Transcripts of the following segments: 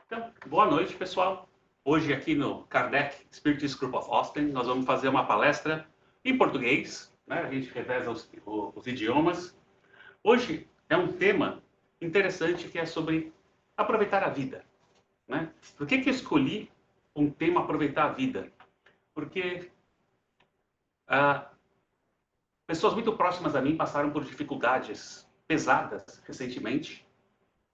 Então, boa noite, pessoal. Hoje aqui no Kardec Spiritist Group of Austin, nós vamos fazer uma palestra em português, né? A gente reveza os idiomas. Hoje é um tema interessante que é sobre aproveitar a vida, né? Por que eu escolhi um tema aproveitar a vida? Porque pessoas muito próximas a mim passaram por dificuldades pesadas recentemente,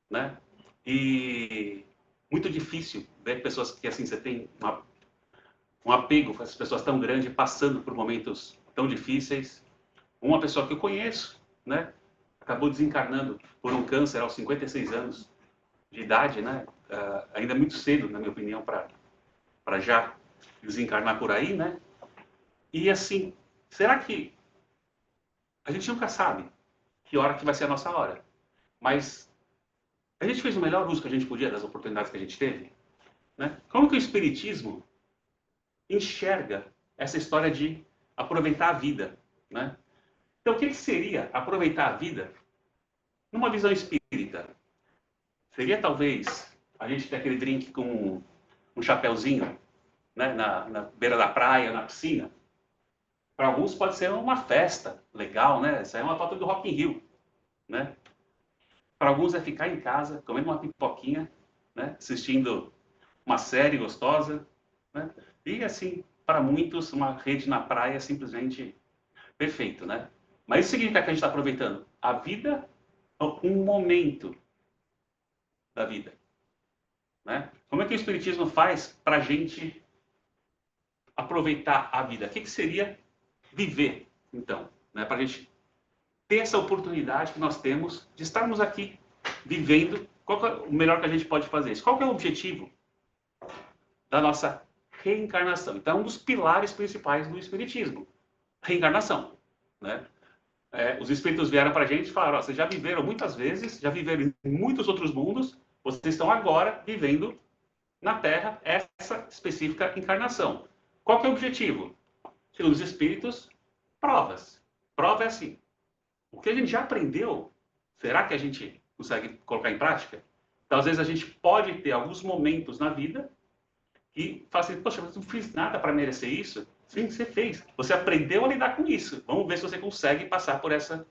né? E muito difícil ver pessoas que assim você tem um apego com essas pessoas tão grande passando por momentos tão difíceis. Uma pessoa que eu conheço, né, acabou desencarnando por um câncer aos 56 anos de idade, né? Ainda é muito cedo, na minha opinião, para já desencarnar por aí, né? E assim, será que a gente nunca sabe que hora que vai ser a nossa hora? Mas a gente fez o melhor uso que a gente podia das oportunidades que a gente teve, né? Como que o espiritismo enxerga essa história de aproveitar a vida, né? Então, o que seria aproveitar a vida numa visão espírita? Seria talvez a gente ter aquele drink com um chapéuzinho, né, na beira da praia, na piscina? Para alguns pode ser uma festa legal, né? Isso aí é uma foto do Rock in Rio, né? Para alguns é ficar em casa, comendo uma pipoquinha, né? Assistindo uma série gostosa, né? E assim, para muitos, uma rede na praia é simplesmente perfeito, né? Mas isso significa que a gente está aproveitando a vida ou um momento da vida, né? Como é que o Espiritismo faz para a gente aproveitar a vida? O que seria viver, então, né? Para a gente ter essa oportunidade que nós temos de estarmos aqui vivendo. Qual é o melhor que a gente pode fazer? Qual é o objetivo da nossa reencarnação? Então, um dos pilares principais do Espiritismo, reencarnação, né? Os espíritos vieram para a gente e falaram: ó, vocês já viveram muitas vezes, já viveram em muitos outros mundos, vocês estão agora vivendo na Terra essa específica encarnação. Qual que é o objetivo? Segundo os espíritos, provas. Prova é assim: o que a gente já aprendeu, será que a gente consegue colocar em prática? Então, às vezes, a gente pode ter alguns momentos na vida que fala assim: poxa, mas não fiz nada para merecer isso. Sim, você fez. Você aprendeu a lidar com isso. Vamos ver se você consegue passar por essa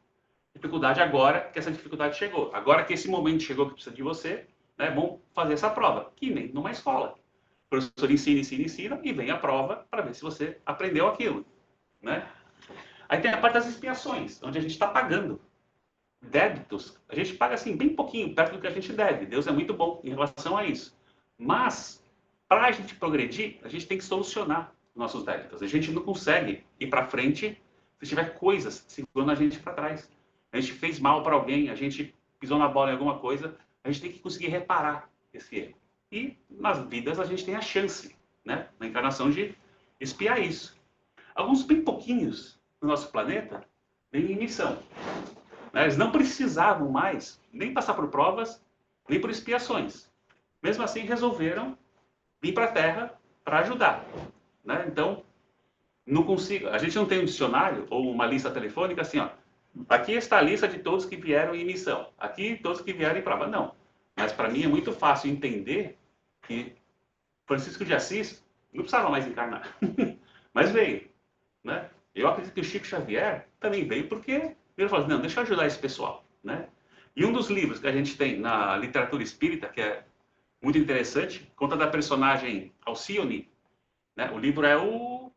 dificuldade agora que essa dificuldade chegou. Agora que esse momento chegou que precisa de você, né, vamos fazer essa prova. Que nem numa escola. O professor ensina e vem a prova para ver se você aprendeu aquilo, né? Aí tem a parte das expiações, onde a gente está pagando débitos. A gente paga assim bem pouquinho, perto do que a gente deve. Deus é muito bom em relação a isso. Mas, para a gente progredir, a gente tem que solucionar nossos débitos. A gente não consegue ir para frente se tiver coisas segurando a gente para trás. A gente fez mal para alguém, a gente pisou na bola em alguma coisa, a gente tem que conseguir reparar esse erro. E nas vidas a gente tem a chance, né, na encarnação, de expiar isso. Alguns bem pouquinhos no nosso planeta vêm em missão. Eles não precisavam mais nem passar por provas, nem por expiações. Mesmo assim, resolveram vir para a Terra para ajudar, né? Então, não consigo. A gente não tem um dicionário ou uma lista telefônica assim, ó. Aqui está a lista de todos que vieram em missão. Aqui, todos que vieram em prova. Não. Mas para mim é muito fácil entender que Francisco de Assis não precisava mais encarnar. Mas veio, né? Eu acredito que o Chico Xavier também veio porque ele falou assim: não, deixa eu ajudar esse pessoal, né? E um dos livros que a gente tem na literatura espírita, que é muito interessante, conta da personagem Alcione, né? O livro é o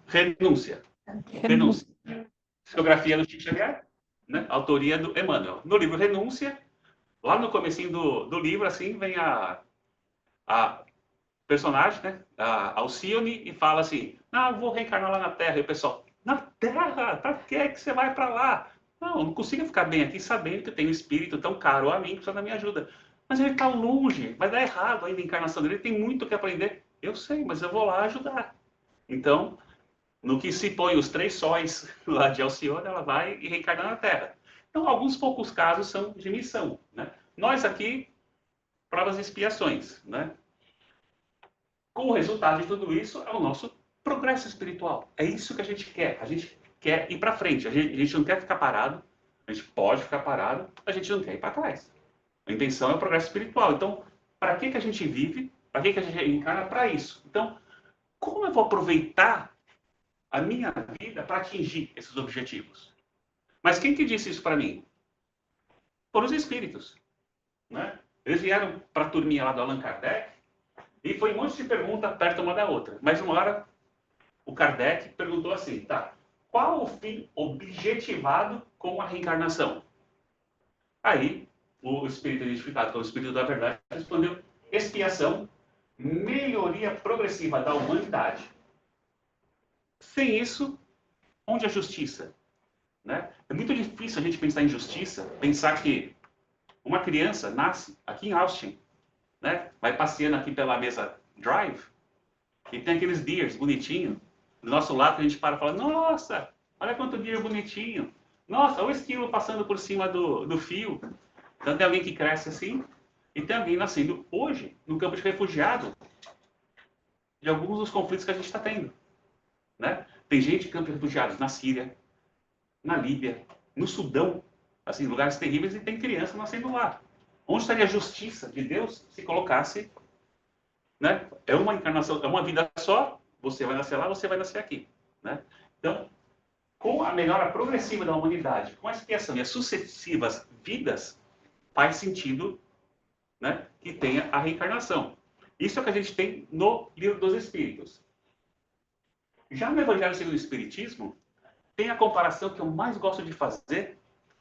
Renúncia. Renúncia. Psicografia do Chico Xavier, né? Autoria do Emmanuel. No livro Renúncia, lá no comecinho do livro, assim, vem a personagem, né? A Alcione, e fala assim: ah, eu vou reencarnar lá na Terra. E o pessoal: na Terra? Pra que você vai para lá? Não, eu não consigo ficar bem aqui sabendo que tem um espírito tão caro a mim que precisa da minha ajuda. Mas ele está longe, vai dar errado ainda a encarnação dele, ele tem muito o que aprender. Eu sei, mas eu vou lá ajudar. Então, no que se põe os 3 sóis lá de Alcione, ela vai e reencarna na Terra. Então, alguns poucos casos são de missão, né? Nós aqui, provas e expiações, né? Com o resultado de tudo isso é o nosso progresso espiritual. É isso que a gente quer. A gente quer ir para frente. A gente não quer ficar parado. A gente pode ficar parado, a gente não quer ir para trás. A intenção é o progresso espiritual. Então, para que a gente vive? Para que a gente encarna? Para isso. Então, como eu vou aproveitar a minha vida para atingir esses objetivos? Mas quem que disse isso para mim? Foram os espíritos, né? Eles vieram para a turminha lá do Allan Kardec e foi um monte de pergunta perto uma da outra. Mas uma hora o Kardec perguntou assim, tá, qual o fim objetivado com a reencarnação? Aí, o espírito identificado como o espírito da verdade respondeu, expiação, melhoria progressiva da humanidade. Sem isso, onde a justiça? Né? É muito difícil a gente pensar em justiça, pensar que uma criança nasce aqui em Austin, né? Vai passeando aqui pela mesa Drive, e tem aqueles deers bonitinhos, do nosso lado que a gente para e fala, nossa, olha quanto deer bonitinho, nossa, olha o esquilo passando por cima do fio. Então tem alguém que cresce assim, e tem alguém nascendo hoje, no campo de refugiado, de alguns dos conflitos que a gente está tendo. Né? Tem gente em campo de refugiados na Síria, na Líbia, no Sudão, assim, lugares terríveis, e tem criança nascendo lá. Onde estaria a justiça de Deus se colocasse, né? É uma encarnação, é uma vida só, você vai nascer lá, você vai nascer aqui, né? Então, com a melhora progressiva da humanidade, com a expiação e as sucessivas vidas, faz sentido, né, que tenha a reencarnação. Isso é o que a gente tem no Livro dos Espíritos. Já no Evangelho segundo o Espiritismo, tem a comparação que eu mais gosto de fazer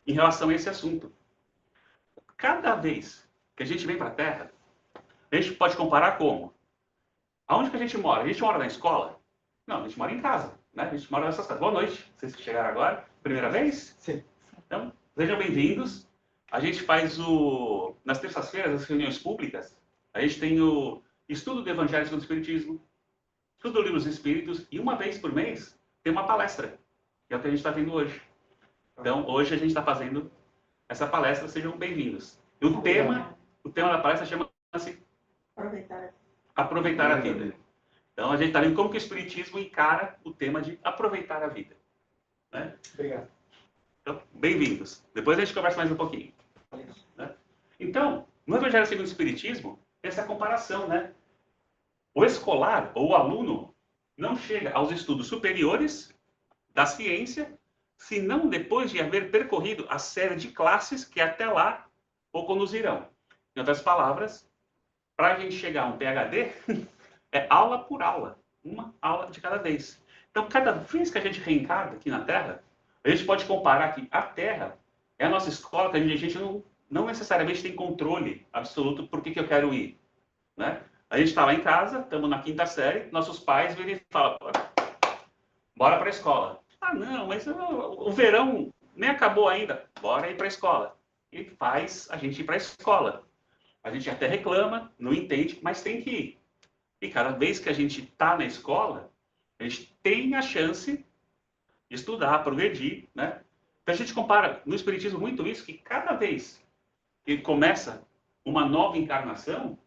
em relação a esse assunto. Cada vez que a gente vem para a Terra, a gente pode comparar como? Aonde que a gente mora? A gente mora na escola? Não, a gente mora em casa, né? A gente mora nessas casas. Boa noite, vocês que chegaram agora. Primeira vez? Sim. Então, sejam bem-vindos. A gente faz nas terças-feiras, as reuniões públicas, a gente tem o estudo do Evangelho segundo o Espiritismo, estudo do Livro dos Espíritos, e uma vez por mês tem uma palestra, que é o que a gente está vendo hoje. Então, hoje a gente está fazendo essa palestra, sejam bem-vindos. E o tema da palestra chama-se Aproveitar a Vida. Então, a gente está vendo como que o Espiritismo encara o tema de aproveitar a vida. Né? Obrigado. Então, bem-vindos. Depois a gente conversa mais um pouquinho. Né? Então, no Evangelho segundo o Espiritismo, essa comparação, né? O escolar, ou o aluno, não chega aos estudos superiores da ciência, senão depois de haver percorrido a série de classes que até lá o conduzirão. Em outras palavras, para a gente chegar a um PhD, é aula por aula, uma aula de cada vez. Então, cada vez que a gente reencarna aqui na Terra, a gente pode comparar que a Terra é a nossa escola, que a gente não necessariamente tem controle absoluto por que eu quero ir. Né? A gente está lá em casa, estamos na 5ª série, nossos pais virem e falam, bora para a escola. Ah, não, mas o verão nem acabou ainda, bora ir para a escola. E faz a gente ir para a escola. A gente até reclama, não entende, mas tem que ir. E cada vez que a gente está na escola, a gente tem a chance de estudar, progredir, né? Então a gente compara no Espiritismo muito isso, que cada vez que começa uma nova encarnação,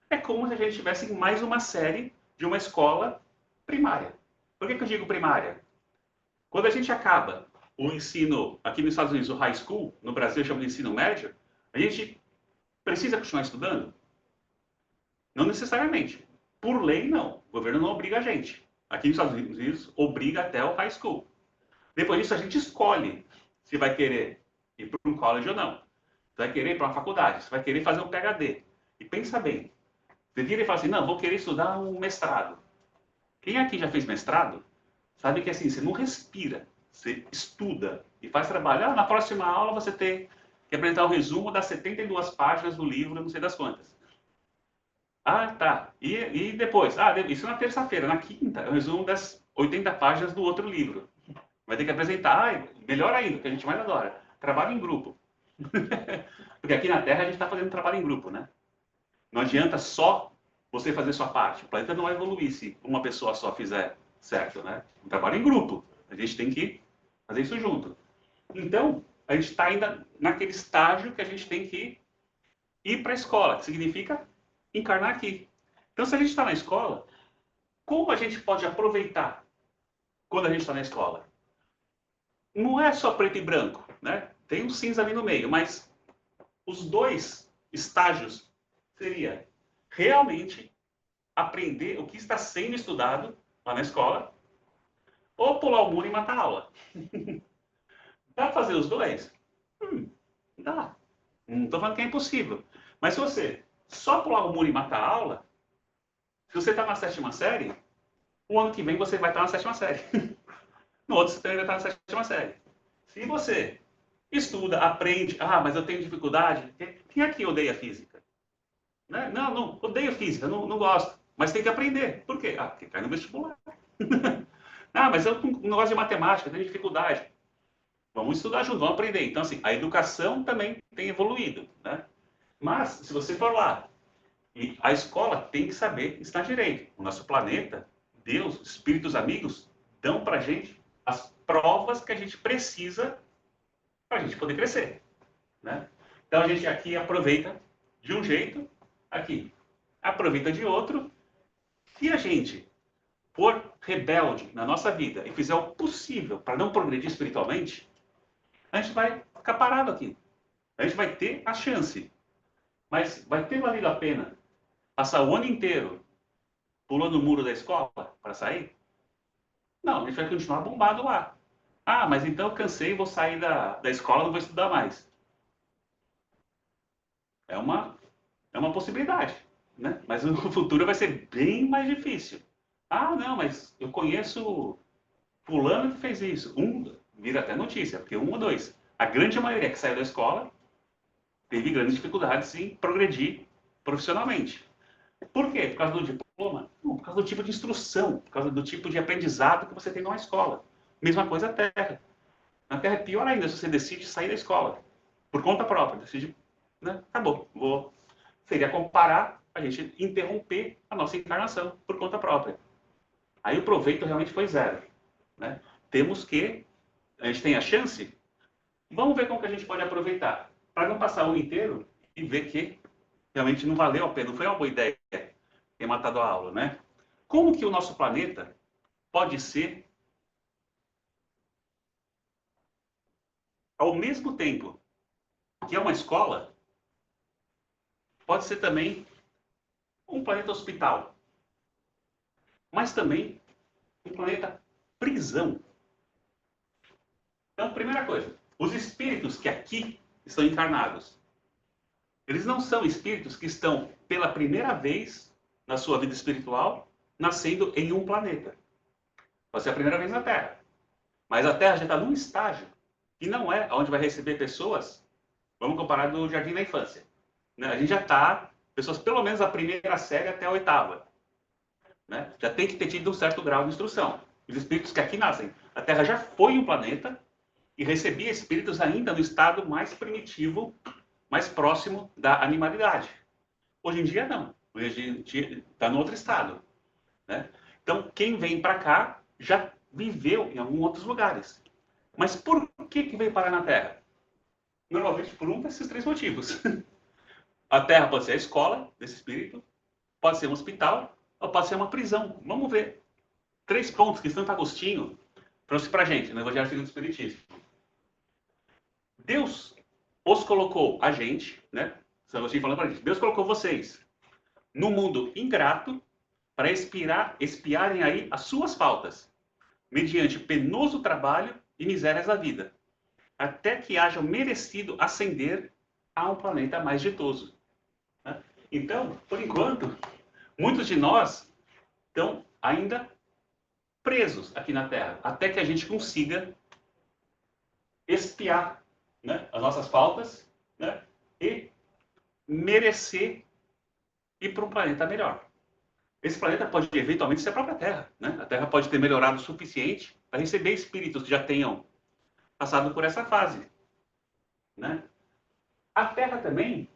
é como se a gente tivesse mais uma série de uma escola primária. Por que eu digo primária? Quando a gente acaba o ensino, aqui nos Estados Unidos, o high school, no Brasil chama de ensino médio, a gente precisa continuar estudando? Não necessariamente. Por lei, não. O governo não obriga a gente. Aqui nos Estados Unidos, obriga até o high school. Depois disso, a gente escolhe se vai querer ir para um college ou não. Se vai querer ir para uma faculdade, se vai querer fazer um PhD. E pensa bem. Você vira e fala assim, não, vou querer estudar um mestrado. Quem aqui já fez mestrado, sabe que assim, você não respira. Você estuda e faz trabalho. Ah, na próxima aula você tem que apresentar o resumo das 72 páginas do livro, não sei das quantas. Ah, tá. E depois? Ah, isso na terça-feira. Na quinta, é o resumo das 80 páginas do outro livro. Vai ter que apresentar. Ah, melhor ainda, que a gente mais adora. Trabalho em grupo. Porque aqui na Terra a gente está fazendo trabalho em grupo, né? Não adianta só você fazer sua parte. O planeta não vai evoluir se uma pessoa só fizer certo, né? Um trabalho em grupo. A gente tem que fazer isso junto. Então, a gente está ainda naquele estágio que a gente tem que ir para a escola, que significa encarnar aqui. Então, se a gente está na escola, como a gente pode aproveitar quando a gente está na escola? Não é só preto e branco, né? tem um cinza ali no meio, mas os dois estágios seria realmente aprender o que está sendo estudado lá na escola ou pular o muro e matar a aula. Dá para fazer os dois? Dá. Não estou falando que é impossível. Mas se você só pular o muro e matar a aula, se você está na 7ª série, o ano que vem você vai estar na 7ª série. No outro você também vai estar na 7ª série. Se você estuda, aprende, mas eu tenho dificuldade, quem aqui odeia física? Né? Não, odeio física, não gosto. Mas tem que aprender. Por quê? Porque cai no vestibular. Mas eu não gosto de matemática, tenho dificuldade. Vamos estudar junto, vamos aprender. Então, assim, a educação também tem evoluído, né? Mas, se você for lá, e a escola tem que saber estar direito. O nosso planeta, Deus, espíritos amigos, dão para a gente as provas que a gente precisa para a gente poder crescer, né? Então, a gente aqui aproveita de um jeito, aqui aproveita de outro. Se a gente for rebelde na nossa vida e fizer o possível para não progredir espiritualmente, a gente vai ficar parado aqui. A gente vai ter a chance. Mas vai ter valido a pena passar o ano inteiro pulando o muro da escola para sair? Não, a gente vai continuar bombado lá. Mas então eu cansei, vou sair da escola, não vou estudar mais. É uma possibilidade, né? Mas no futuro vai ser bem mais difícil. Não, mas eu conheço fulano que fez isso. Vira até notícia, porque 1 ou 2. A grande maioria que saiu da escola teve grandes dificuldades em progredir profissionalmente. Por quê? Por causa do diploma? Não, por causa do tipo de instrução, por causa do tipo de aprendizado que você tem numa escola. Mesma coisa a Terra. Na Terra é pior ainda se você decide sair da escola, por conta própria, decide, né? Acabou, seria comparar a gente interromper a nossa encarnação por conta própria. Aí o proveito realmente foi zero, né? A gente tem a chance, vamos ver como que a gente pode aproveitar, para não passar o ano inteiro e ver que realmente não valeu a pena, não foi uma boa ideia ter matado a aula, né? Como que o nosso planeta pode ser, ao mesmo tempo que é uma escola, pode ser também um planeta hospital, mas também um planeta prisão. Então, primeira coisa, os espíritos que aqui estão encarnados, eles não são espíritos que estão pela primeira vez na sua vida espiritual nascendo em um planeta. Pode ser a primeira vez na Terra. Mas a Terra já está num estágio que não é onde vai receber pessoas, vamos comparar do jardim da infância. Né? A gente já está, pessoas pelo menos a primeira série até a 8ª. Né? Já tem que ter tido um certo grau de instrução. Os espíritos que aqui nascem, a Terra já foi um planeta e recebia espíritos ainda no estado mais primitivo, mais próximo da animalidade. Hoje em dia, não. Hoje em dia está no outro estado. Né? Então, quem vem para cá já viveu em alguns outros lugares. Mas por que veio parar na Terra? Normalmente por um desses 3 motivos. A Terra pode ser a escola desse espírito, pode ser um hospital, ou pode ser uma prisão. Vamos ver. 3 pontos que Santo Agostinho trouxe para a gente no Evangelho segundo o Espiritismo. Deus os colocou, a gente, né? Santo Agostinho falando para a gente, Deus colocou vocês no mundo ingrato para espiarem aí as suas faltas, mediante penoso trabalho e misérias da vida, até que hajam merecido ascender a um planeta mais ditoso. Né? Então, por enquanto, muitos de nós estão ainda presos aqui na Terra, até que a gente consiga expiar, né, as nossas faltas, né, e merecer ir para um planeta melhor. Esse planeta pode eventualmente ser a própria Terra. Né? A Terra pode ter melhorado o suficiente para receber espíritos que já tenham passado por essa fase. Né? A Terra também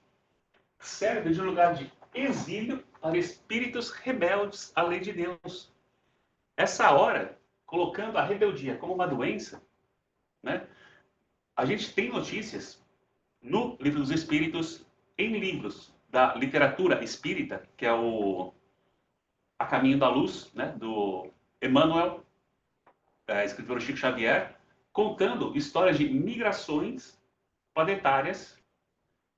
serve de lugar de exílio para espíritos rebeldes à lei de Deus. Essa hora, colocando a rebeldia como uma doença, né, a gente tem notícias no Livro dos Espíritos, em livros da literatura espírita, que é o A Caminho da Luz, né, do Emmanuel, escritor Chico Xavier, contando histórias de migrações planetárias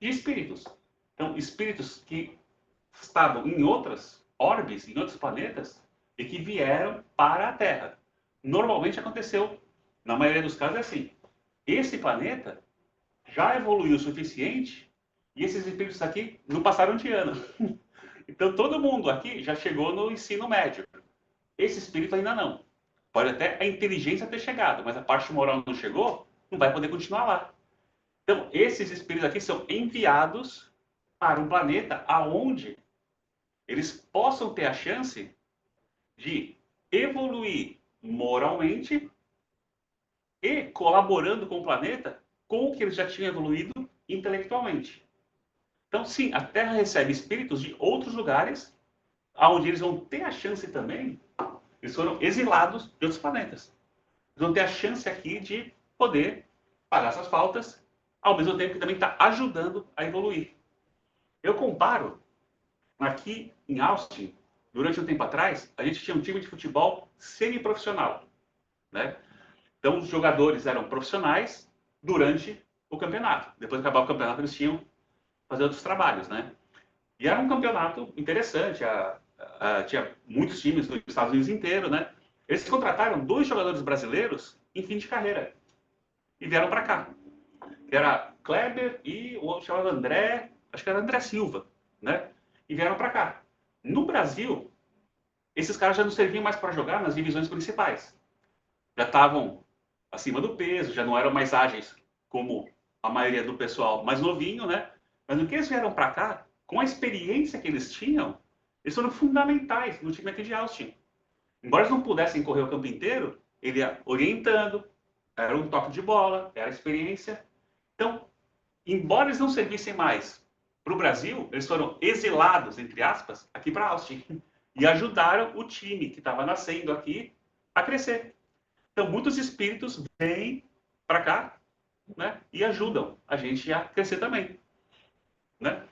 de espíritos. Então, espíritos que estavam em outras orbes, em outros planetas, e que vieram para a Terra. Normalmente aconteceu, na maioria dos casos é assim. Esse planeta já evoluiu o suficiente e esses espíritos aqui não passaram de ano. Então todo mundo aqui já chegou no ensino médio. Esse espírito ainda não. Pode até a inteligência ter chegado, mas a parte moral não chegou, não vai poder continuar lá. Então esses espíritos aqui são enviados para um planeta aonde eles possam ter a chance de evoluir moralmente e colaborando com o planeta com o que eles já tinham evoluído intelectualmente. Então, sim, a Terra recebe espíritos de outros lugares, onde eles vão ter a chance também, eles foram exilados de outros planetas. Eles vão ter a chance aqui de poder pagar essas faltas, ao mesmo tempo que também está ajudando a evoluir. Eu comparo, aqui em Austin, durante um tempo atrás, a gente tinha um time de futebol semi-profissional, né? Então, os jogadores eram profissionais durante o campeonato. Depois de acabar o campeonato, eles tinham que fazer outros trabalhos, né? E era um campeonato interessante. Tinha muitos times dos Estados Unidos inteiro, né? Eles contrataram 2 jogadores brasileiros em fim de carreira e vieram para cá. Que era Kleber e o outro chamado André, acho que era André Silva, né? E vieram para cá. No Brasil, esses caras já não serviam mais para jogar nas divisões principais. Já estavam acima do peso, já não eram mais ágeis como a maioria do pessoal mais novinho, né? Mas no que eles vieram para cá, com a experiência que eles tinham, eles foram fundamentais no time aqui de Austin. Embora eles não pudessem correr o campo inteiro, ele ia orientando, era um toque de bola, era experiência. Então, embora eles não servissem mais para o Brasil, eles foram exilados, entre aspas, aqui para Austin. E ajudaram o time que estava nascendo aqui a crescer. Então, muitos espíritos vêm para cá, né, e ajudam a gente a crescer também, né?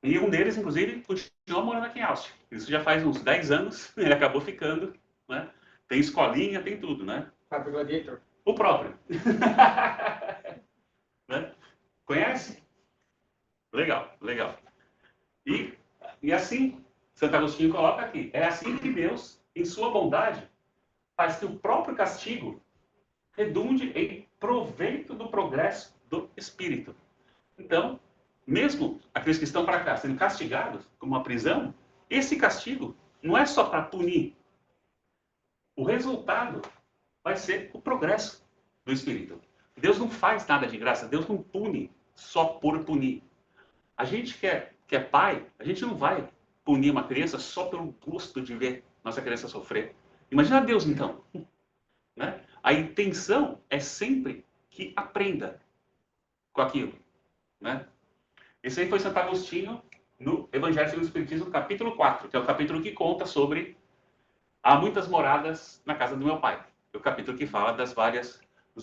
E um deles, inclusive, continua morando aqui em Austin. Isso já faz uns 10 anos, ele acabou ficando, né? Tem escolinha, tem tudo, né? Fábio Gladiator. O próprio. Né? Conhece? Legal, legal. E assim, Santo Agostinho coloca aqui, é assim que Deus, em sua bondade, faz que o próprio castigo redunde em proveito do progresso do espírito. Então, mesmo aqueles que estão para cá sendo castigados com uma prisão, esse castigo não é só para punir. O resultado vai ser o progresso do espírito. Deus não faz nada de graça, Deus não pune só por punir. A gente que é pai, a gente não vai punir uma criança só pelo gosto de ver nossa criança sofrer. Imagina Deus, então. Né? A intenção é sempre que aprenda com aquilo. Né? Esse aí foi Santo Agostinho no Evangelho segundo o Espiritismo, capítulo 4, que é o capítulo que conta sobre há muitas moradas na casa do meu pai. É o capítulo que fala dos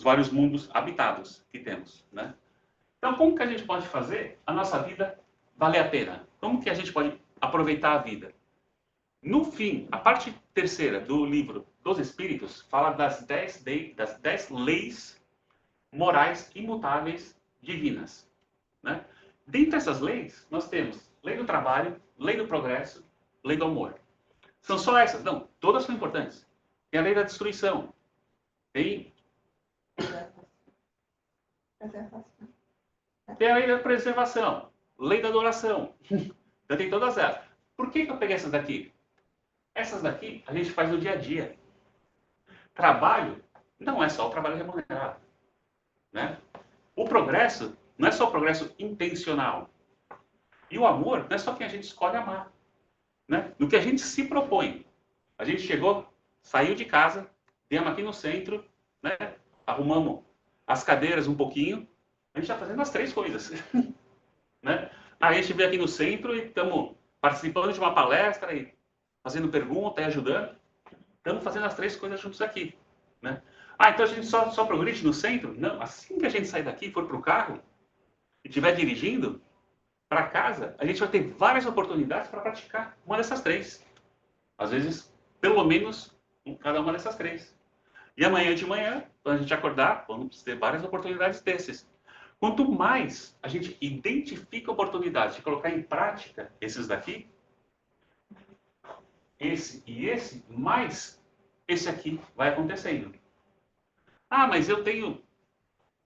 vários mundos habitados que temos. Né? Então, como que a gente pode fazer a nossa vida valer a pena? Como que a gente pode aproveitar a vida? No fim, a parte terceira do livro dos Espíritos fala das 10 leis morais imutáveis divinas. Né? Dentre essas leis, nós temos lei do trabalho, lei do progresso, lei do amor. São só essas? Não, todas são importantes. Tem a lei da destruição. Tem a lei da preservação, lei da adoração. Então tem todas elas. Por que eu peguei essas daqui? Essas daqui a gente faz no dia a dia. Trabalho não é só o trabalho remunerado. Né? O progresso não é só o progresso intencional. E o amor não é só quem a gente escolhe amar. Né? No que a gente se propõe. A gente chegou, saiu de casa, viemos aqui no centro, né? Arrumamos as cadeiras um pouquinho, a gente está fazendo as 3 coisas. Né? Aí a gente veio aqui no centro e estamos participando de uma palestra e fazendo pergunta e ajudando. Estamos fazendo as 3 coisas juntos aqui. Né? Ah, então a gente só progride no centro? Não, assim que a gente sair daqui, for para o carro e estiver dirigindo para casa, a gente vai ter várias oportunidades para praticar uma dessas 3. Às vezes, pelo menos, cada uma dessas 3. E amanhã de manhã, quando a gente acordar, vamos ter várias oportunidades desses. Quanto mais a gente identifica oportunidades de colocar em prática esses daqui, esse e esse, mais esse aqui vai acontecendo. Ah, mas eu tenho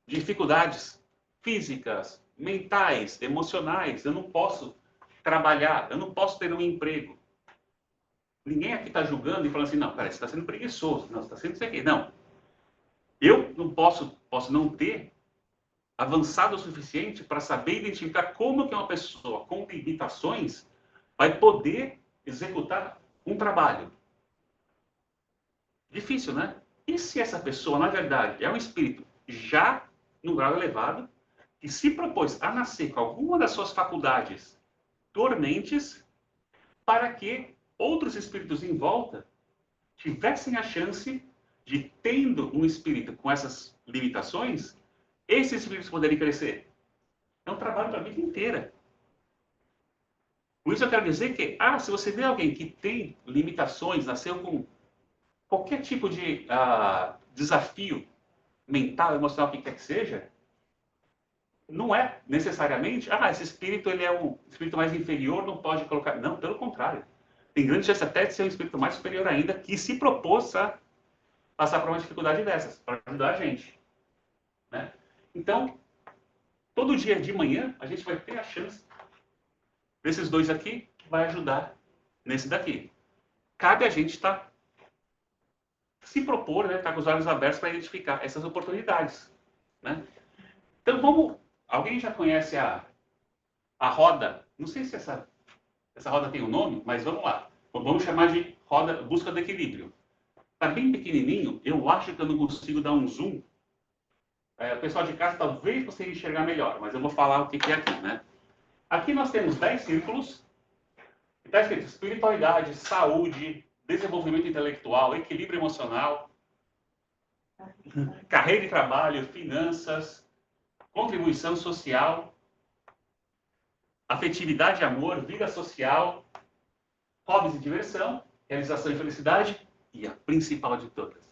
dificuldades físicas, mentais, emocionais, eu não posso trabalhar, eu não posso ter um emprego. Ninguém aqui está julgando e falando assim, não, cara, você está sendo preguiçoso, não, você está sendo isso aqui. Não, eu não posso não ter avançado o suficiente para saber identificar como que uma pessoa com limitações vai poder executar um trabalho. Difícil, né? E se essa pessoa, na verdade, é um espírito já num grau elevado, que se propôs a nascer com alguma das suas faculdades dormentes, para que outros espíritos em volta tivessem a chance de, tendo um espírito com essas limitações, esses espíritos poderem crescer. É um trabalho para a vida inteira. Com isso eu quero dizer que, se você vê alguém que tem limitações, nasceu com qualquer tipo de desafio mental, emocional, o que quer que seja, não é necessariamente, esse espírito ele é um espírito mais inferior, não pode colocar. Não, pelo contrário. Tem grande chance até de ser um espírito mais superior ainda, que se propôs a passar por uma dificuldade dessas, para ajudar a gente. Né? Então, todo dia de manhã, a gente vai ter a chance desses dois aqui, que vai ajudar nesse daqui. Cabe a gente se propor, né, estar com os olhos abertos para identificar essas oportunidades. Né? Então, alguém já conhece a roda? Não sei se essa roda tem um nome, mas vamos lá. Vamos chamar de roda busca do equilíbrio. Está bem pequenininho, eu acho que eu não consigo dar um zoom. O pessoal de casa talvez consiga enxergar melhor, mas eu vou falar o que é aqui. Né? Aqui nós temos 10 círculos. Está escrito espiritualidade, saúde, desenvolvimento intelectual, equilíbrio emocional, carreira e trabalho, finanças, contribuição social, afetividade e amor, vida social, hobbies e diversão, realização e felicidade, e a principal de todas,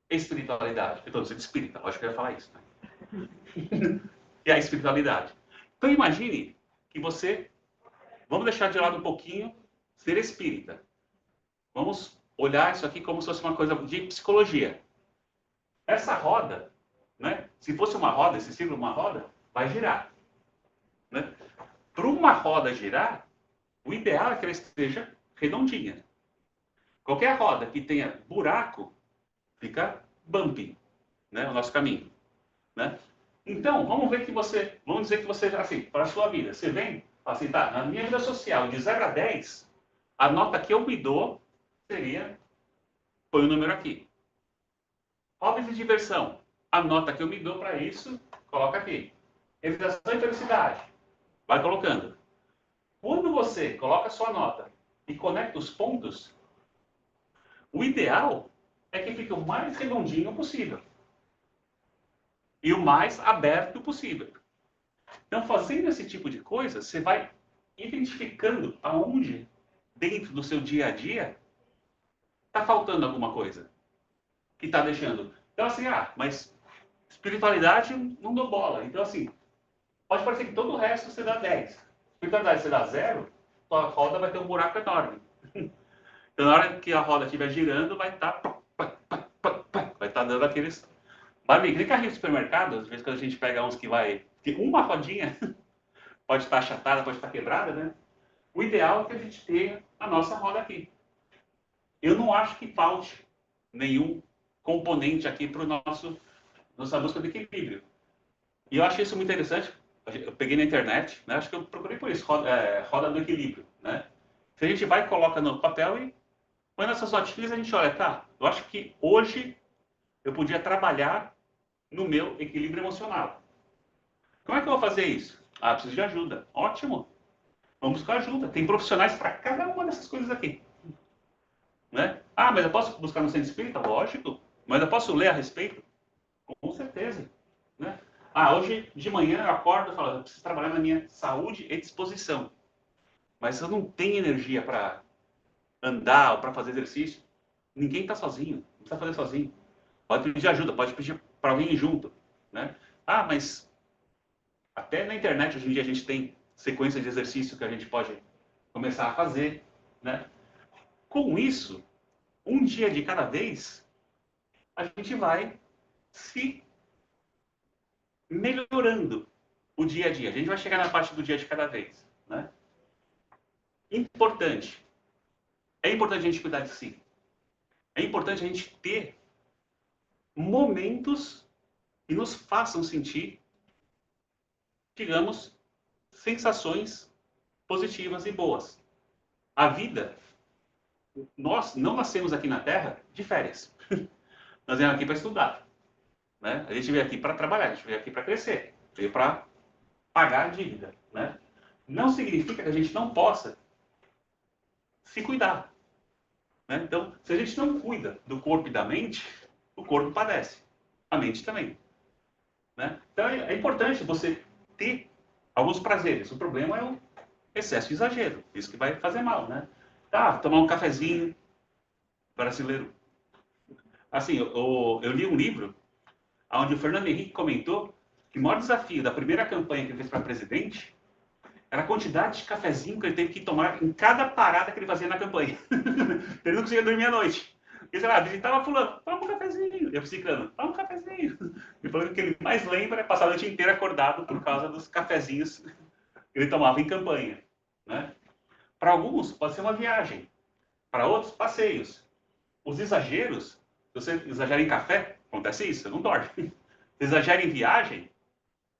espiritualidade. Eu estou dizendo espírita, lógico que eu ia falar isso. Né? E a espiritualidade. Então imagine que você, vamos deixar de lado um pouquinho ser espírita. Vamos olhar isso aqui como se fosse uma coisa de psicologia. Essa roda, né, se fosse uma roda, esse círculo uma roda, vai girar. Né? Para uma roda girar, o ideal é que ela esteja redondinha. Qualquer roda que tenha buraco, fica bumpy, né, o nosso caminho. Né? Então, vamos dizer que você, assim, para a sua vida, você vem, assim, tá, na minha vida social, de 0 a 10, a nota que eu me dou seria, põe o número aqui. Hobbies e diversão, a nota que eu me dou para isso, coloca aqui. Realização e felicidade, vai colocando. Quando você coloca a sua nota e conecta os pontos, o ideal é que fique o mais redondinho possível. E o mais aberto possível. Então, fazendo esse tipo de coisa, você vai identificando aonde, dentro do seu dia a dia, está faltando alguma coisa. Que está deixando. Então, assim, mas espiritualidade não dou bola. Então, assim, pode parecer que todo o resto você dá 10. Espiritualidade você dá 0, sua roda vai ter um buraco enorme. Então, na hora que a roda estiver girando, vai estar dando aqueles barulhinhos. Nem carrinho de supermercado, às vezes quando a gente pega uns que vai... Que uma rodinha pode estar achatada, pode estar quebrada, né? O ideal é que a gente tenha a nossa roda aqui. Eu não acho que falte nenhum componente aqui para nossa busca de equilíbrio. E eu acho isso muito interessante. Eu peguei na internet, né? Acho que eu procurei por isso, roda do equilíbrio. Né? Se a gente vai, coloca no papel e põe nessas notinhas, a gente olha, eu acho que hoje eu podia trabalhar no meu equilíbrio emocional. Como é que eu vou fazer isso? Preciso de ajuda. Ótimo. Vamos buscar ajuda. Tem profissionais para cada uma dessas coisas aqui. Né? Mas eu posso buscar no centro espírita? Lógico. Mas eu posso ler a respeito? Com certeza. Né? Hoje de manhã eu acordo e falo, eu preciso trabalhar na minha saúde e disposição. Mas eu não tenho energia para andar ou para fazer exercício. Ninguém está sozinho. Não precisa fazer sozinho. Pode pedir ajuda, pode pedir para alguém ir junto. Né? Ah, mas até na internet hoje em dia a gente tem sequência de exercício que a gente pode começar a fazer, né? Com isso, um dia de cada vez, a gente vai se melhorando o dia a dia. A gente vai chegar na parte do dia de cada vez, né? Importante. É importante a gente cuidar de si. É importante a gente ter momentos que nos façam sentir, digamos, sensações positivas e boas. A vida, nós não nascemos aqui na Terra de férias. Nós viemos aqui para estudar, né? A gente veio aqui para trabalhar, a gente veio aqui para crescer, veio para pagar a dívida, né? Não significa que a gente não possa se cuidar, né? Então, se a gente não cuida do corpo e da mente, o corpo padece, a mente também, né? Então, é importante você ter alguns prazeres. O problema é o excesso e exagero, isso que vai fazer mal, né? Tá, tomar um cafezinho brasileiro. Assim, eu li um livro onde o Fernando Henrique comentou que o maior desafio da primeira campanha que ele fez para presidente era a quantidade de cafezinho que ele teve que tomar em cada parada que ele fazia na campanha. Ele não conseguia dormir à noite. Ele, sei lá, visitava fulano, toma um cafezinho. E eu ciclano, toma um cafezinho. Ele falou que o que ele mais lembra é passar a noite inteira acordado por causa dos cafezinhos que ele tomava em campanha, né? Para alguns, pode ser uma viagem. Para outros, passeios. Os exageros, se você exagera em café, acontece isso, você não dorme. Se exagera em viagem,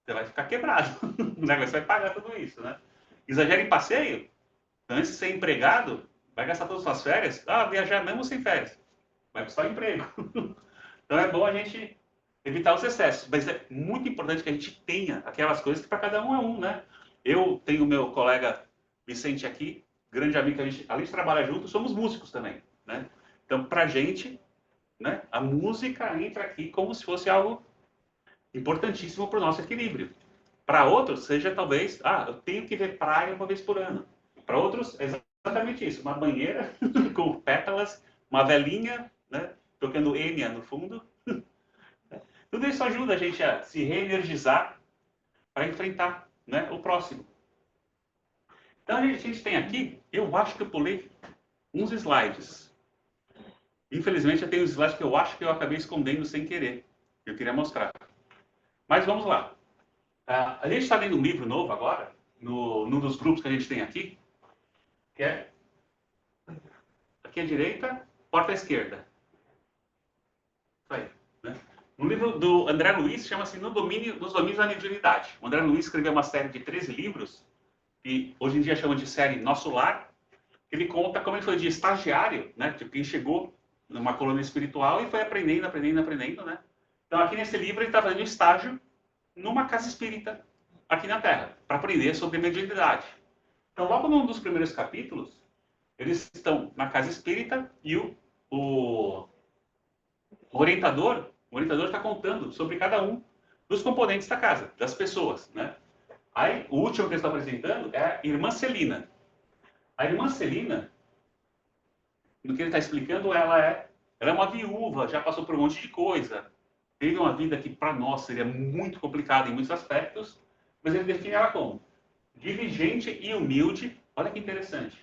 você vai ficar quebrado. Você vai pagar tudo isso, né? Exagera em passeio, antes de ser empregado, vai gastar todas as suas férias. Ah, viajar mesmo sem férias. Vai custar o emprego. Então é bom a gente evitar os excessos. Mas é muito importante que a gente tenha aquelas coisas que para cada um é um, né? Eu tenho o meu colega Vicente aqui, grande amigo que a gente, além de trabalhar junto, somos músicos também, né? Então, pra gente, né, a música entra aqui como se fosse algo importantíssimo para o nosso equilíbrio. Para outros, seja talvez, eu tenho que ver praia uma vez por ano. Para outros, é exatamente isso, uma banheira com pétalas, uma velinha, né, tocando Enya no fundo. Tudo isso ajuda a gente a se reenergizar para enfrentar, né, o próximo. Então, a gente tem aqui, eu acho que eu pulei uns slides. Infelizmente, eu tenho slides que eu acho que eu acabei escondendo sem querer. Eu queria mostrar. Mas vamos lá. A gente está lendo um livro novo agora, num dos grupos que a gente tem aqui, que é aqui à direita, porta à esquerda. Isso aí. Né? Um livro do André Luiz, chama-se Nos Domínios da Mediunidade. O André Luiz escreveu uma série de 13 livros, que hoje em dia chama de série Nosso Lar, que ele conta como ele foi de estagiário, né? Tipo, quem chegou numa colônia espiritual e foi aprendendo, né? Então, aqui nesse livro, ele está fazendo estágio numa casa espírita aqui na Terra, para aprender sobre mediunidade. Então, logo num dos primeiros capítulos, eles estão na casa espírita e o o orientador está contando sobre cada um dos componentes da casa, das pessoas, né? Aí, o último que ele está apresentando é a irmã Celina. A irmã Celina, no que ele está explicando, ela é uma viúva, já passou por um monte de coisa, teve uma vida que para nós seria muito complicada em muitos aspectos, mas ele define ela como diligente e humilde. Olha que interessante.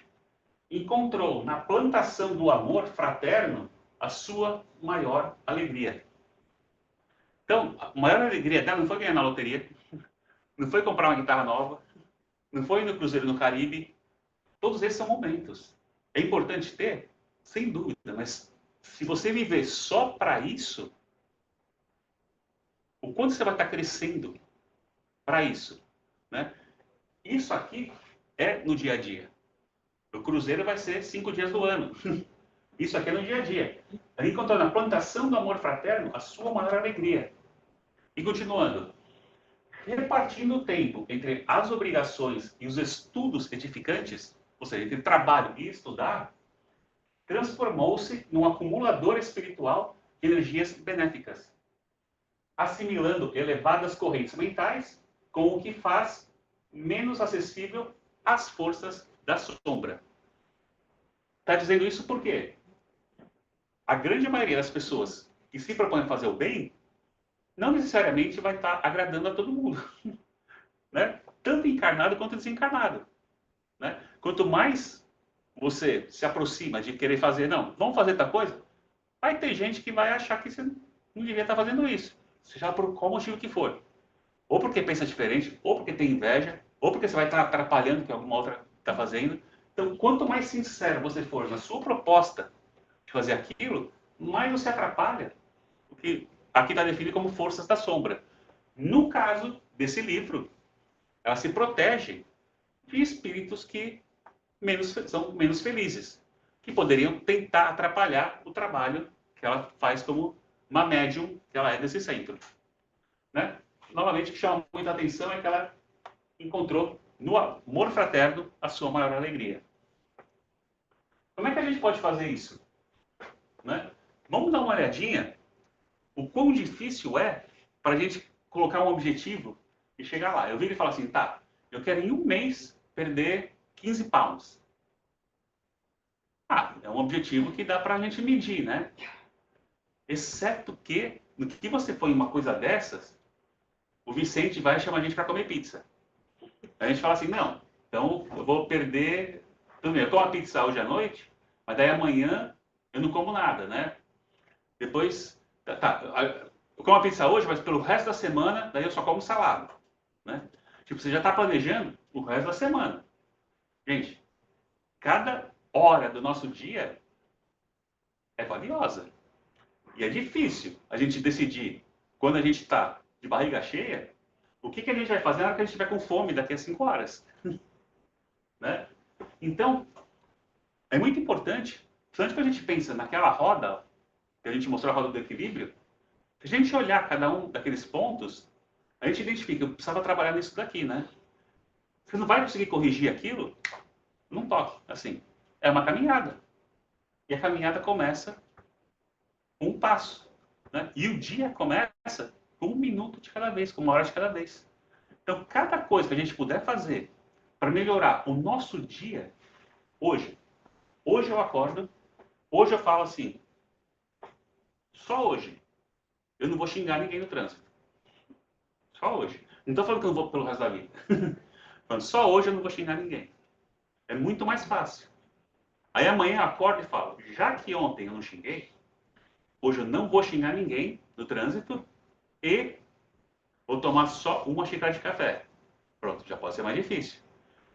Encontrou na plantação do amor fraterno a sua maior alegria. Então, a maior alegria dela não foi ganhar na loteria, não foi comprar uma guitarra nova, não foi ir no cruzeiro no Caribe. Todos esses são momentos. É importante ter? Sem dúvida, mas se você viver só para isso, o quanto você vai estar crescendo para isso, né? Isso aqui é no dia a dia. O cruzeiro vai ser 5 dias do ano. Isso aqui é no dia a dia. Ele encontrou na plantação do amor fraterno a sua maior alegria. E continuando, repartindo o tempo entre as obrigações e os estudos edificantes, ou seja, entre trabalho e estudar, transformou-se num acumulador espiritual de energias benéficas, assimilando elevadas correntes mentais com o que faz menos acessível às forças da sombra. Está dizendo isso por quê? A grande maioria das pessoas que se propõem a fazer o bem não necessariamente vai estar agradando a todo mundo, né? Tanto encarnado quanto desencarnado, né? Quanto mais você se aproxima de querer fazer, não, vamos fazer tal coisa, vai ter gente que vai achar que você não devia estar fazendo isso, seja por qual motivo que for. Ou porque pensa diferente, ou porque tem inveja, ou porque você vai estar atrapalhando o que alguma outra está fazendo. Então, quanto mais sincero você for na sua proposta de fazer aquilo, mais você atrapalha o que aqui está definido como forças da sombra. No caso desse livro, ela se protege de espíritos que são menos felizes, que poderiam tentar atrapalhar o trabalho que ela faz como uma médium que ela é desse centro. Né? Novamente, o que chama muita atenção é que ela encontrou no amor fraterno a sua maior alegria. Como é que a gente pode fazer isso? Né? Vamos dar uma olhadinha o quão difícil é para a gente colocar um objetivo e chegar lá. Eu vi ele falar assim, tá, eu quero em um mês perder 15 pounds. Ah, é um objetivo que dá para a gente medir, né? Exceto que, no que você põe uma coisa dessas, o Vicente vai chamar a gente para comer pizza. A gente fala assim, não, então eu vou perder... Tudo bem, eu como a pizza hoje à noite, mas daí amanhã eu não como nada, né? Depois, eu como a pizza hoje, mas pelo resto da semana, daí eu só como salada, né? Tipo, você já está planejando o resto da semana. Gente, cada hora do nosso dia é valiosa. E é difícil a gente decidir, quando a gente está de barriga cheia, o que, que a gente vai fazer na hora que a gente estiver com fome daqui a 5 horas. Né? Então, é muito importante, principalmente quando a gente pensa naquela roda, que a gente mostrou a roda do equilíbrio, se a gente olhar cada um daqueles pontos, a gente identifica, eu precisava trabalhar nisso daqui, né? Você não vai conseguir corrigir aquilo, não toque, assim. É uma caminhada. E a caminhada começa com um passo. Né? E o dia começa com 1 minuto de cada vez, com 1 hora de cada vez. Então, cada coisa que a gente puder fazer para melhorar o nosso dia, hoje. Hoje eu acordo, hoje eu falo assim, só hoje. Eu não vou xingar ninguém no trânsito. Só hoje. Não estou falando que eu não vou pelo resto da vida. Falando, só hoje eu não vou xingar ninguém. É muito mais fácil. Aí amanhã eu acordo e falo, já que ontem eu não xinguei, hoje eu não vou xingar ninguém no trânsito e vou tomar só uma xícara de café. Pronto, já pode ser mais difícil.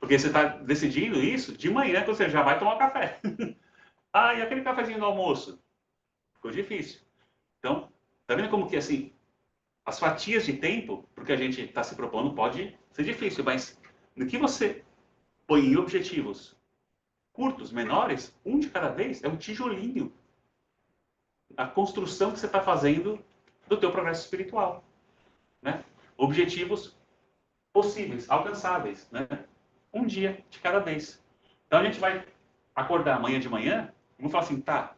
Porque você está decidindo isso de manhã, que você já vai tomar café. Ah, e aquele cafezinho do almoço? Ficou difícil. Então, tá vendo como que assim, as fatias de tempo, porque a gente está se propondo, pode ser difícil, mas no que você põe em objetivos curtos, menores, um de cada vez, é um tijolinho. A construção que você está fazendo do teu progresso espiritual. Né? Objetivos possíveis, alcançáveis. Né? Um dia de cada vez. Então a gente vai acordar amanhã de manhã e vamos falar assim, tá,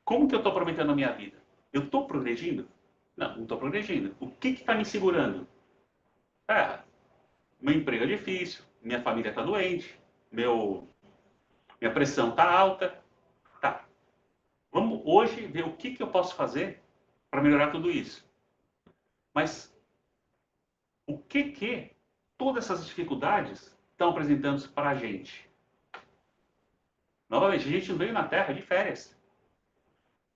como que eu estou aproveitando a minha vida? Eu estou progredindo? Não, não estou progredindo. O que está me segurando? Ah, meu emprego é difícil, minha família está doente, minha pressão está alta. Tá, vamos hoje ver o que eu posso fazer para melhorar tudo isso. Mas o que todas essas dificuldades estão apresentando para a gente? Novamente, a gente não veio na Terra de férias.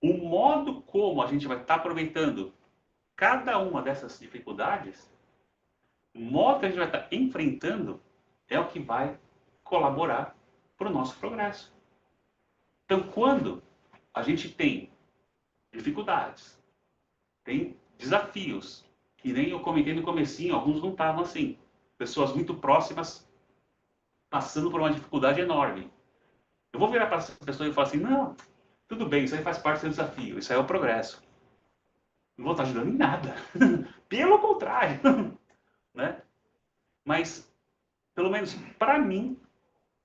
O modo como a gente vai estar aproveitando cada uma dessas dificuldades, o modo que a gente vai estar enfrentando, é o que vai colaborar para o nosso progresso. Então, quando a gente tem dificuldades, tem desafios, que nem eu comentei no comecinho, alguns não estavam assim. Pessoas muito próximas passando por uma dificuldade enorme. Eu vou virar para essa pessoa e falar assim, não, tudo bem, isso aí faz parte do seu desafio, isso aí é o progresso. Não vou estar ajudando em nada. Pelo contrário. Né? Mas, pelo menos para mim,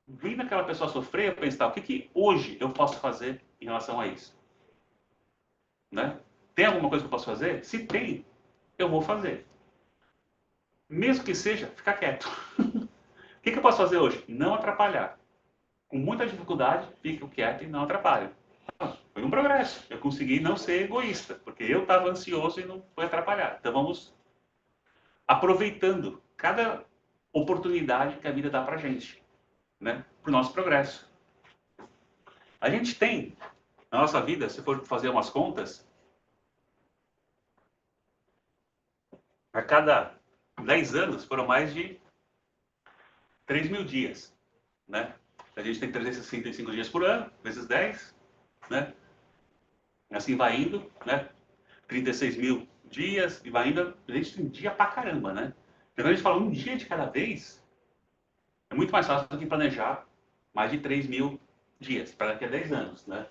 vendo aquela pessoa sofrer, eu pensar, o que hoje eu posso fazer em relação a isso? Né? Tem alguma coisa que eu posso fazer? Se tem, eu vou fazer. Mesmo que seja, ficar quieto. O que eu posso fazer hoje? Não atrapalhar. Com muita dificuldade, fico quieto e não atrapalho. Foi um progresso. Eu consegui não ser egoísta, porque eu estava ansioso e não foi atrapalhar. Então vamos aproveitando cada oportunidade que a vida dá para a gente, né? Para o nosso progresso. A gente tem, na nossa vida, se for fazer umas contas, a cada 10 anos foram mais de 3.000 dias, né? A gente tem 365 dias por ano, vezes 10, né? Assim vai indo, né? 36 mil dias e vai indo. A gente tem dia pra caramba, né? Então, quando a gente fala um dia de cada vez, é muito mais fácil do que planejar mais de 3.000 dias para daqui a 10 anos, né?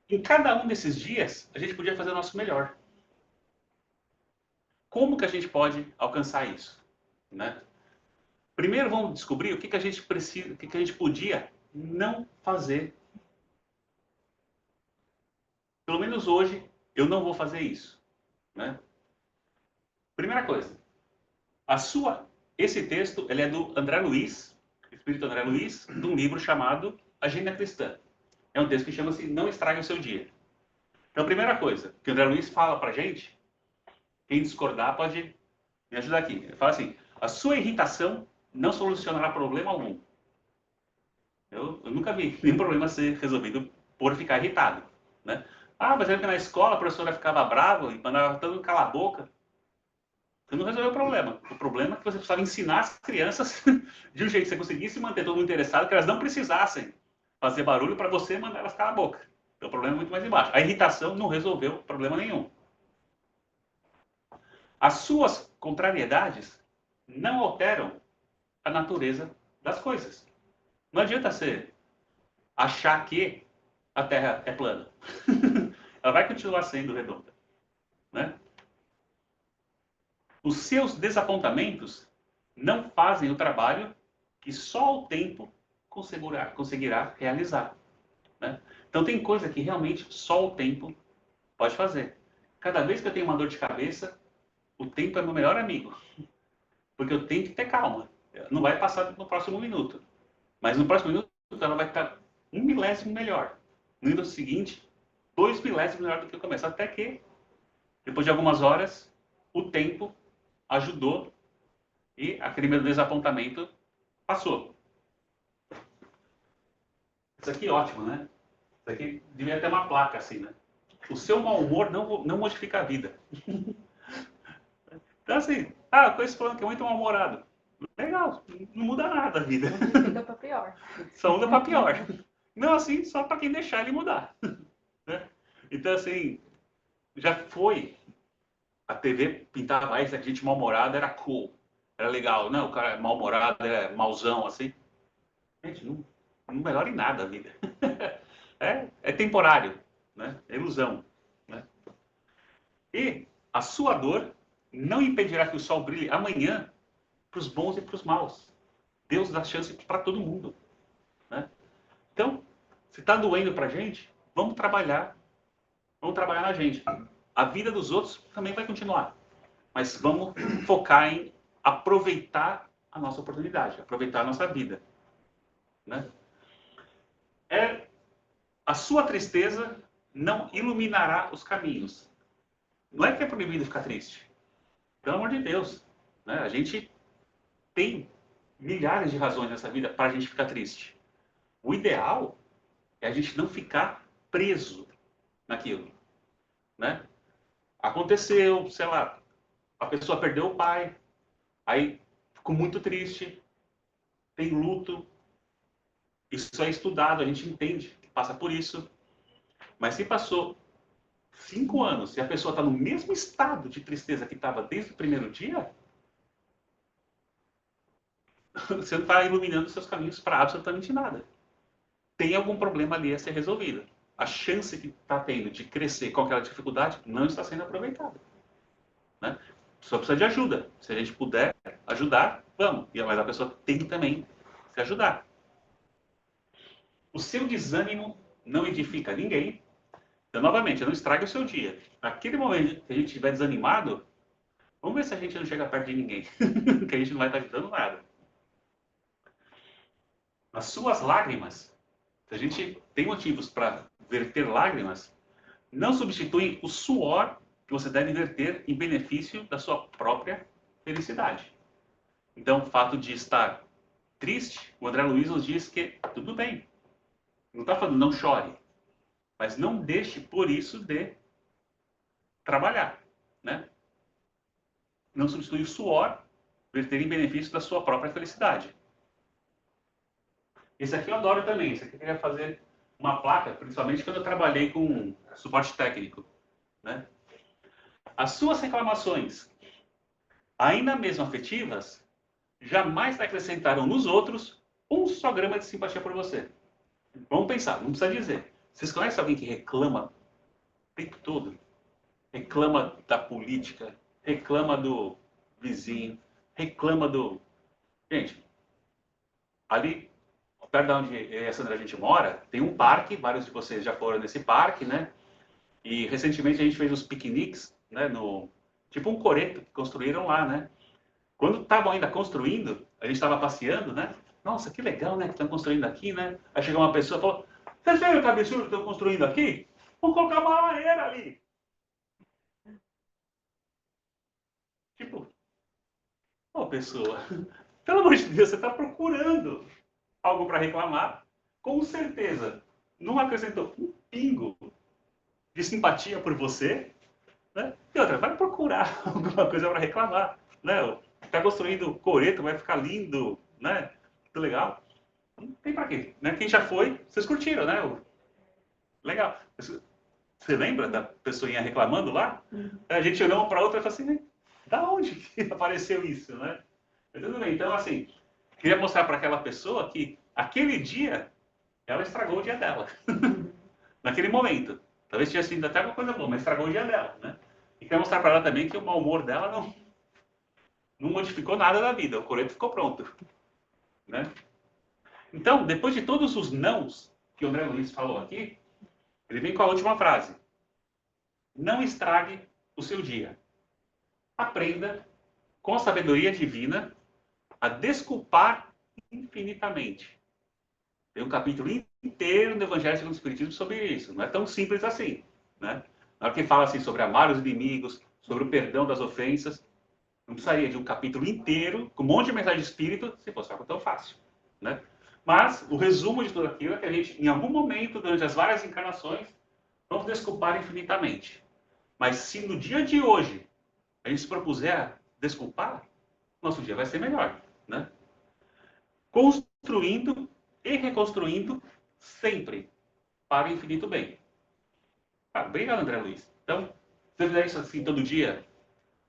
Em cada um desses dias, a gente podia fazer o nosso melhor. Como que a gente pode alcançar isso, né? Primeiro vamos descobrir o que a gente precisa, o que a gente podia não fazer. Pelo menos hoje, eu não vou fazer isso, né? Primeira coisa, esse texto ele é do André Luiz, Espírito André Luiz, de um livro chamado Agenda Cristã. É um texto que chama-se Não Estrague o Seu Dia. Então, a primeira coisa que o André Luiz fala pra gente, quem discordar pode me ajudar aqui. Ele fala assim, a sua irritação não solucionará problema algum. Eu nunca vi nenhum problema ser resolvido por ficar irritado, né? Ah, mas é que na escola a professora ficava brava e mandava todo mundo calar a boca. Você não resolveu o problema. O problema é que você precisava ensinar as crianças de um jeito que você conseguisse manter todo mundo interessado, que elas não precisassem fazer barulho para você mandar elas calar a boca. Então o problema é muito mais embaixo. A irritação não resolveu problema nenhum. As suas contrariedades não alteram a natureza das coisas. Não adianta você achar que a Terra é plana. Ela vai continuar sendo redonda, né? Os seus desapontamentos não fazem o trabalho que só o tempo conseguirá realizar, né? Então tem coisa que realmente só o tempo pode fazer. Cada vez que eu tenho uma dor de cabeça, o tempo é meu melhor amigo, porque eu tenho que ter calma. Não vai passar no próximo minuto, mas no próximo minuto ela vai estar 1 milésimo melhor. No minuto seguinte, 2 milésimos melhor do que o começo, até que depois de algumas horas o tempo ajudou e aquele meu desapontamento passou. Isso aqui é ótimo, né? Isso aqui devia ter uma placa assim, né? O seu mau humor não modifica a vida. Então assim, conheço falando que é muito mal-humorado. Legal, não muda nada a vida. Só muda pra pior. Só muda para pior. Não assim, só para quem deixar ele mudar. Né? Então assim, já foi. A TV pintava isso, a gente mal-humorado era cool. Era legal. Não, o cara é mal-humorado, é mauzão, assim. Gente, não melhora em nada a vida. É temporário, né? É ilusão, né? E a sua dor não impedirá que o sol brilhe amanhã para os bons e para os maus. Deus dá chance para todo mundo, né? Então, se está doendo para a gente, vamos trabalhar na gente. A vida dos outros também vai continuar, mas vamos focar em aproveitar a nossa oportunidade, aproveitar a nossa vida, né? A sua tristeza não iluminará os caminhos. Não é que é proibido ficar triste. Pelo amor de Deus, né? A gente tem milhares de razões nessa vida para a gente ficar triste. O ideal é a gente não ficar preso naquilo, né? Aconteceu, sei lá, a pessoa perdeu o pai, aí ficou muito triste, tem luto. Isso é estudado, a gente entende que passa por isso. Mas se passou 5 anos e a pessoa está no mesmo estado de tristeza que estava desde o primeiro dia, você não está iluminando seus caminhos para absolutamente nada. Tem algum problema ali a ser resolvido. A chance que está tendo de crescer com aquela dificuldade não está sendo aproveitada, né? Só precisa de ajuda. Se a gente puder ajudar, vamos. Mas a pessoa tem que também se ajudar. O seu desânimo não edifica ninguém. Então, novamente, não estrague o seu dia. Naquele momento que a gente estiver desanimado, vamos ver se a gente não chega perto de ninguém. Que a gente não vai estar ajudando nada. Nas suas lágrimas, se a gente tem motivos para verter lágrimas não substitui o suor que você deve verter em benefício da sua própria felicidade. Então, o fato de estar triste, o André Luiz nos diz que tudo bem. Não está falando não chore, mas não deixe por isso de trabalhar, né? Não substitui o suor verter em benefício da sua própria felicidade. Esse aqui eu adoro também. Esse aqui eu queria fazer uma placa, principalmente quando eu trabalhei com suporte técnico, né? As suas reclamações, ainda mesmo afetivas, jamais acrescentaram nos outros um só grama de simpatia por você. Vamos pensar, não precisa dizer. Vocês conhecem alguém que reclama o tempo todo? Reclama da política, reclama do vizinho, reclama do... Gente, ali, perto de onde eu e a Sandra a gente mora, tem um parque, vários de vocês já foram nesse parque, né? E recentemente a gente fez os piqueniques, né? Tipo um coreto que construíram lá, né? Quando estavam ainda construindo, a gente estava passeando, né? Nossa, que legal, né? Que estão construindo aqui, né? Aí chegou uma pessoa e falou: vocês viram que absurdo que estão construindo aqui? Vamos colocar uma lareira ali. Tipo, ô pessoa, pelo amor de Deus, você está procurando algo para reclamar, com certeza não acrescentou um pingo de simpatia por você, né? E outra, vai procurar alguma coisa para reclamar, né? Está construindo coreto, vai ficar lindo, né? Muito legal. Não tem para quê, né? Quem já foi, vocês curtiram, né? Legal. Você lembra da pessoinha reclamando lá? A gente olhou uma para outra e falou assim, da onde que apareceu isso, né? Mas tudo bem, então assim, queria mostrar para aquela pessoa que aquele dia ela estragou o dia dela. Naquele momento. Talvez tivesse sido até uma coisa boa, mas estragou o dia dela, né? E queria mostrar para ela também que o mau humor dela não modificou nada da vida. O coreto ficou pronto, né? Então, depois de todos os nãos que o André Luiz falou aqui, ele vem com a última frase. Não estrague o seu dia. Aprenda, com a sabedoria divina, a desculpar infinitamente. Tem um capítulo inteiro no Evangelho segundo o Espiritismo sobre isso. Não é tão simples assim, né? Na hora que fala assim sobre amar os inimigos, sobre o perdão das ofensas, não precisaria de um capítulo inteiro, com um monte de mensagem de espírito, se fosse algo tão fácil, né? Mas o resumo de tudo aquilo é que a gente, em algum momento, durante as várias encarnações, vamos desculpar infinitamente. Mas se no dia de hoje a gente se propuser a desculpar, nosso dia vai ser melhor, né? Construindo e reconstruindo sempre para o infinito bem. Ah, obrigado, André Luiz. Então, se você fizer isso assim todo dia,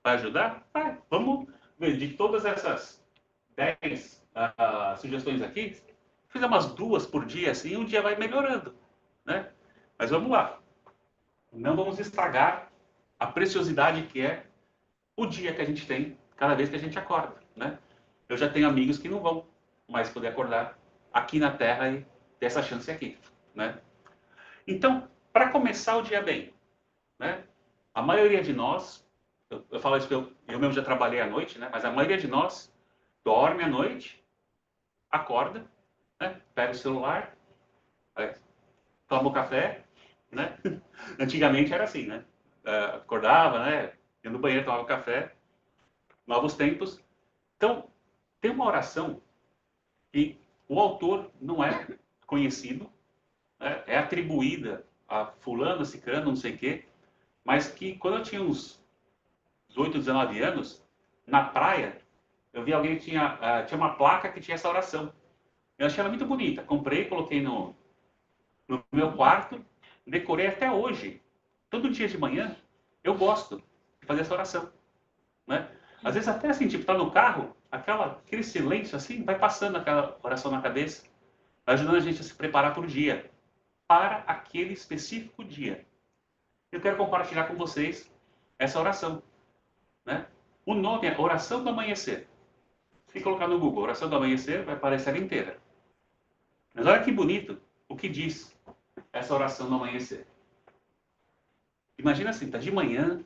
vai ajudar? Vai. Vamos ver, de todas essas 10 sugestões aqui, fizer umas 2 por dia, assim, um dia vai melhorando, né? Mas vamos lá. Não vamos estragar a preciosidade que é o dia que a gente tem cada vez que a gente acorda, né? Eu já tenho amigos que não vão mais poder acordar aqui na Terra e ter essa chance aqui, né? Então, para começar o dia bem, né? A maioria de nós, eu falo isso porque eu mesmo já trabalhei à noite, né? Mas a maioria de nós dorme à noite, acorda, né? Pega o celular, toma o café, né? Antigamente era assim, né? Acordava, né? Ia no banheiro, tomava café. Novos tempos. Então, tem uma oração que o autor não é conhecido, né? É atribuída a fulano, cicrano, não sei o quê, mas que quando eu tinha uns 18, 19 anos, na praia, eu vi alguém que tinha uma placa que tinha essa oração. Eu achei ela muito bonita. Comprei, coloquei no meu quarto, decorei até hoje. Todo dia de manhã, eu gosto de fazer essa oração, né? Às vezes até assim, tipo, tá no carro, aquele silêncio assim, vai passando aquela oração na cabeça, vai ajudando a gente a se preparar para o dia, para aquele específico dia. Eu quero compartilhar com vocês essa oração, né? O nome é Oração do Amanhecer. Se colocar no Google Oração do Amanhecer, vai aparecer inteira. Mas olha que bonito o que diz essa oração do amanhecer. Imagina assim, tá de manhã,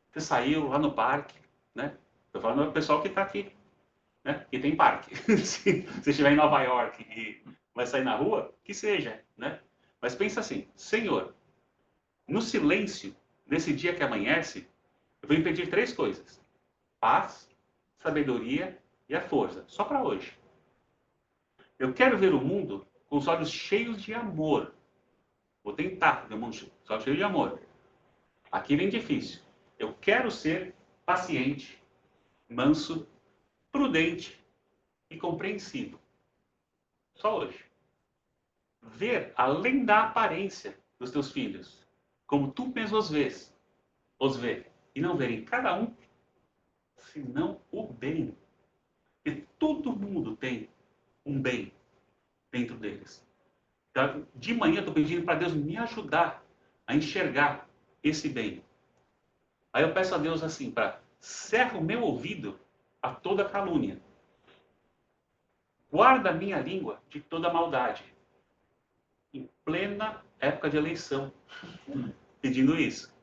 você saiu lá no parque, né? Estou falando do pessoal que está aqui, né? Que tem parque. Se você estiver em Nova York e vai sair na rua, que seja, né? Mas pensa assim, Senhor, no silêncio desse dia que amanhece, eu vou pedir 3 coisas: paz, sabedoria e a força, só para hoje. Eu quero ver o mundo com os olhos cheios de amor. Vou tentar ver o mundo com os olhos cheios de amor. Aqui vem difícil. Eu quero ser paciente, manso, prudente e compreensivo. Só hoje. Ver além da aparência dos teus filhos, como tu mesmo os vê, e não ver em cada um, senão o bem. E todo mundo tem um bem dentro deles. Então, de manhã eu estou pedindo para Deus me ajudar a enxergar esse bem. Aí eu peço a Deus assim, para cerra o meu ouvido a toda calúnia. Guarda a minha língua de toda maldade. Em plena época de eleição, pedindo isso.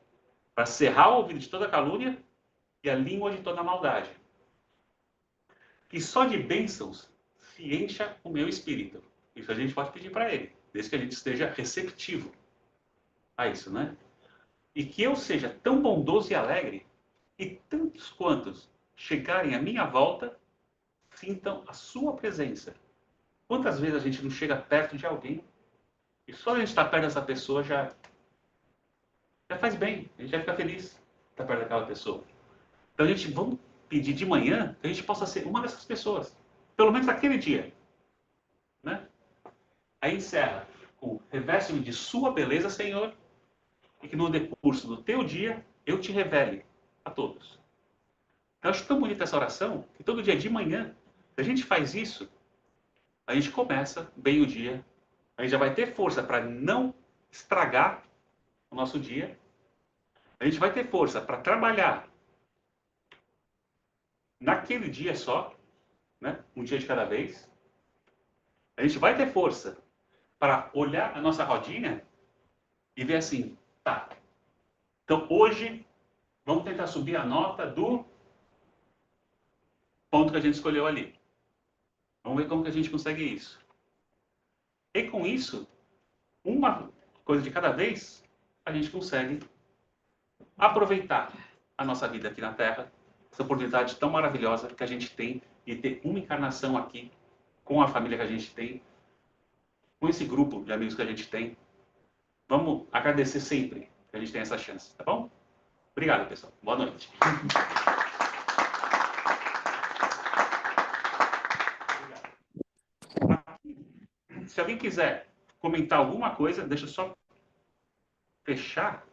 Para cerrar o ouvido de toda calúnia e a língua de toda maldade. E só de bênçãos se encha o meu espírito. Isso a gente pode pedir para Ele, desde que a gente esteja receptivo a isso, né? E que eu seja tão bondoso e alegre, e tantos quantos chegarem à minha volta sintam a sua presença. Quantas vezes a gente não chega perto de alguém e só a gente estar perto dessa pessoa já faz bem, a gente já fica feliz de estar perto daquela pessoa. Então a gente vamos pedir de manhã que a gente possa ser uma dessas pessoas, pelo menos naquele dia, né? Aí encerra com: reveste-me de sua beleza, Senhor, e que no decurso do teu dia eu te revele a todos. Eu acho tão bonita essa oração que todo dia de manhã, se a gente faz isso, a gente começa bem o dia, a gente já vai ter força para não estragar o nosso dia, a gente vai ter força para trabalhar naquele dia só, né? Um dia de cada vez. A gente vai ter força para olhar a nossa rodinha e ver assim, tá, então hoje vamos tentar subir a nota do ponto que a gente escolheu ali. Vamos ver como que a gente consegue isso. E com isso, uma coisa de cada vez, a gente consegue aproveitar a nossa vida aqui na Terra, essa oportunidade tão maravilhosa que a gente tem de ter uma encarnação aqui, com a família que a gente tem, com esse grupo de amigos que a gente tem. Vamos agradecer sempre que a gente tem essa chance, tá bom? Obrigado, pessoal. Boa noite. Se alguém quiser comentar alguma coisa, deixa eu só fechar